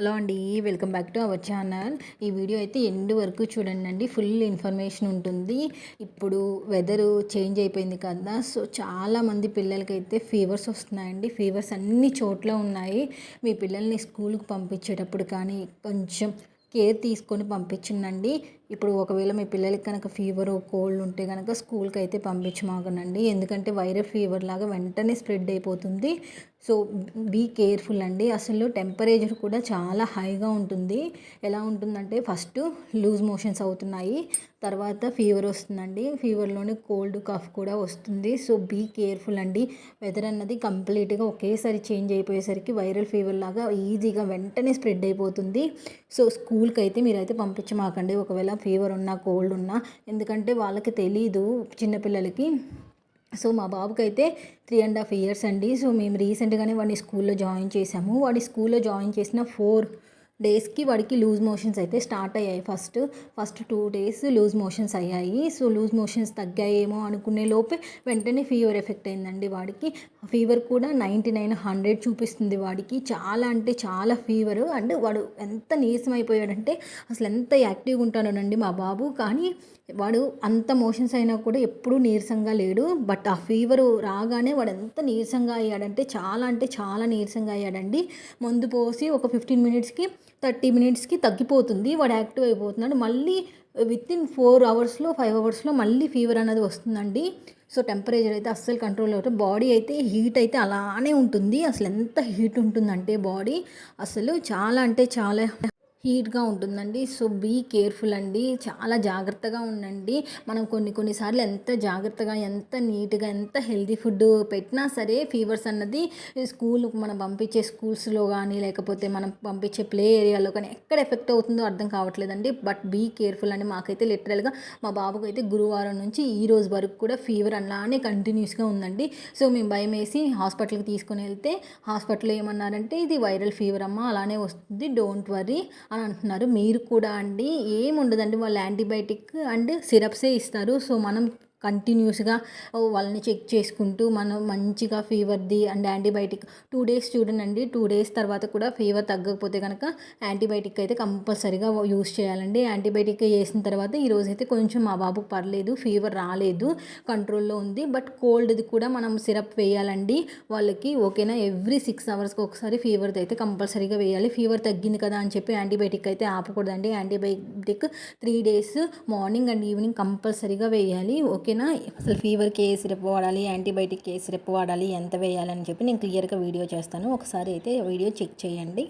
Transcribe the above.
Hello అండి, welcome back to our channel. ఈ video అయితే ఎండ్ వరకు చూడండి. ఫుల్ ఇన్ఫర్మేషన్ ఉంటుంది. ఇప్పుడు వెదరు చేంజ్ అయిపోయింది కదా, సో చాలామంది పిల్లలకైతే ఫీవర్స్ వస్తున్నాయండి. ఫీవర్స్ అన్ని చోట్ల ఉన్నాయి. మీ పిల్లల్ని స్కూల్కి పంపించేటప్పుడు కానీ కొంచెం కేర్ తీసుకొని పంపించండి. ఇప్పుడు ఒకవేళ మీ పిల్లలకి కనుక ఫీవర్ కోల్డ్ ఉంటే కనుక స్కూల్కి అయితే పంపించమాగనండి. ఎందుకంటే వైరల్ ఫీవర్ లాగా వెంటనే స్ప్రెడ్ అయిపోతుంది. సో బీ కేర్ఫుల్ అండి. అసలు టెంపరేచర్ కూడా చాలా హైగా ఉంటుంది. ఎలా ఉంటుందంటే ఫస్ట్ లూజ్ మోషన్స్ అవుతున్నాయి, తర్వాత ఫీవర్ వస్తుందండి. ఫీవర్లోనే కోల్డ్ కాఫ్ కూడా వస్తుంది. సో బీ కేర్ఫుల్ అండి. వెదర్ అన్నది కంప్లీట్గా ఒకేసారి చేంజ్ అయిపోయేసరికి వైరల్ ఫీవర్ లాగా ఈజీగా వెంటనే స్ప్రెడ్ అయిపోతుంది. సో స్కూల్కి అయితే మీరైతే పంపించమాకండి ఒకవేళ ఫీవర్ ఉన్నా కోల్డ్ ఉన్నా, ఎందుకంటే వాళ్ళకి తెలీదు చిన్నపిల్లలకి. సో మా బాబుకి అయితే 3.5 years అండి. సో మేము రీసెంట్గానే వాడిని స్కూల్లో జాయిన్ చేసాము. వాడి స్కూల్లో జాయిన్ చేసిన 4 daysకి వాడికి లూజ్ మోషన్స్ అయితే స్టార్ట్ అయ్యాయి. ఫస్ట్ 2 days లూజ్ మోషన్స్ అయ్యాయి. సో లూజ్ మోషన్స్ తగ్గాయేమో అనుకునే లోపే వెంటనే ఫీవర్ ఎఫెక్ట్ అయిందండి. వాడికి ఫీవర్ కూడా 99, 100 చూపిస్తుంది. వాడికి చాలా అంటే చాలా ఫీవర్. అండ్ వాడు ఎంత నీరసం అయిపోయాడంటే అసలు ఎంత యాక్టివ్గా ఉంటాడోనండి మా బాబు. కానీ వాడు అంత మోషన్స్ అయినా కూడా ఎప్పుడూ నీరసంగా లేడు. బట్ ఆ ఫీవరు రాగానే వాడు ఎంత నీరసంగా అయ్యాడంటే చాలా అంటే చాలా నీరసంగా అయ్యాడండి. మందు పోసి ఒక 15 minutesకి 30 minutesకి తగ్గిపోతుంది. వాడు యాక్టివ్ అయిపోతున్నాడు. మళ్ళీ వితిన్ 4 hours 5 hours మళ్ళీ ఫీవర్ అనేది వస్తుందండి. సో టెంపరేచర్ అయితే అస్సలు కంట్రోల్ అవుతుంది. బాడీ అయితే హీట్ అయితే అలానే ఉంటుంది. అసలు ఎంత హీట్ ఉంటుందంటే బాడీ అసలు చాలా అంటే చాలా హీట్గా ఉంటుందండి. సో బీ కేర్ఫుల్ అండి. చాలా జాగ్రత్తగా ఉండండి. మనం కొన్నిసార్లు ఎంత జాగ్రత్తగా, ఎంత నీట్గా, ఎంత హెల్తీ ఫుడ్ పెట్టినా సరే ఫీవర్స్ అన్నది మనం పంపించే స్కూల్స్లో కానీ లేకపోతే మనం పంపించే ప్లే ఏరియాలో కానీ ఎక్కడ ఎఫెక్ట్ అవుతుందో అర్థం కావట్లేదండి. బట్ బీ కేర్ఫుల్ అండి. మాకైతే లిటరల్గా మా బాబుకి అయితే గురువారం నుంచి ఈ రోజు వరకు కూడా ఫీవర్ అలానే కంటిన్యూస్గా ఉందండి. సో మేము భయం వేసి హాస్పిటల్కి తీసుకుని వెళ్తే హాస్పిటల్లో ఏమన్నారంటే ఇది వైరల్ ఫీవర్ అమ్మ, అలానే వస్తుంది, డోంట్ వర్రీ అని అంటున్నారు. మీరు కూడా అండి ఏముండదండి, వాళ్ళు యాంటీబయాటిక్ అండ్ సిరప్సే ఇస్తారు. సో మనం కంటిన్యూస్గా వాళ్ళని చెక్ చేసుకుంటూ మనం మంచిగా ఫీవర్ది అండ్ యాంటీబయాటిక్ 2 days చూడండి. 2 days తర్వాత కూడా ఫీవర్ తగ్గకపోతే కనుక యాంటీబయాటిక్ అయితే కంపల్సరీగా యూస్ చేయాలండి. యాంటీబయాటిక్ వేసిన తర్వాత ఈరోజైతే కొంచెం మా బాబుకు పర్లేదు, ఫీవర్ రాలేదు, కంట్రోల్లో ఉంది. బట్ కోల్డ్ది కూడా మనం సిరప్ వేయాలండి వాళ్ళకి, ఓకేనా. ఎవ్రీ 6 hours ఒకసారి ఫీవర్ది అయితే కంపల్సరీగా వేయాలి. ఫీవర్ తగ్గింది కదా అని చెప్పి యాంటీబయాటిక్ అయితే ఆపకూడదండి. Antibiotic 3 days morning and evening కంపల్సరీగా వేయాలి, ఓకేనా. అసలు ఫీవర్కి ఏ సిరప్ వాడాలి, యాంటీబయాటిక్ ఏ సిరప్ వాడాలి, ఎంత వేయాలని చెప్పి నేను క్లియర్గా వీడియో చేస్తాను. ఒకసారి అయితే వీడియో చెక్ చేయండి.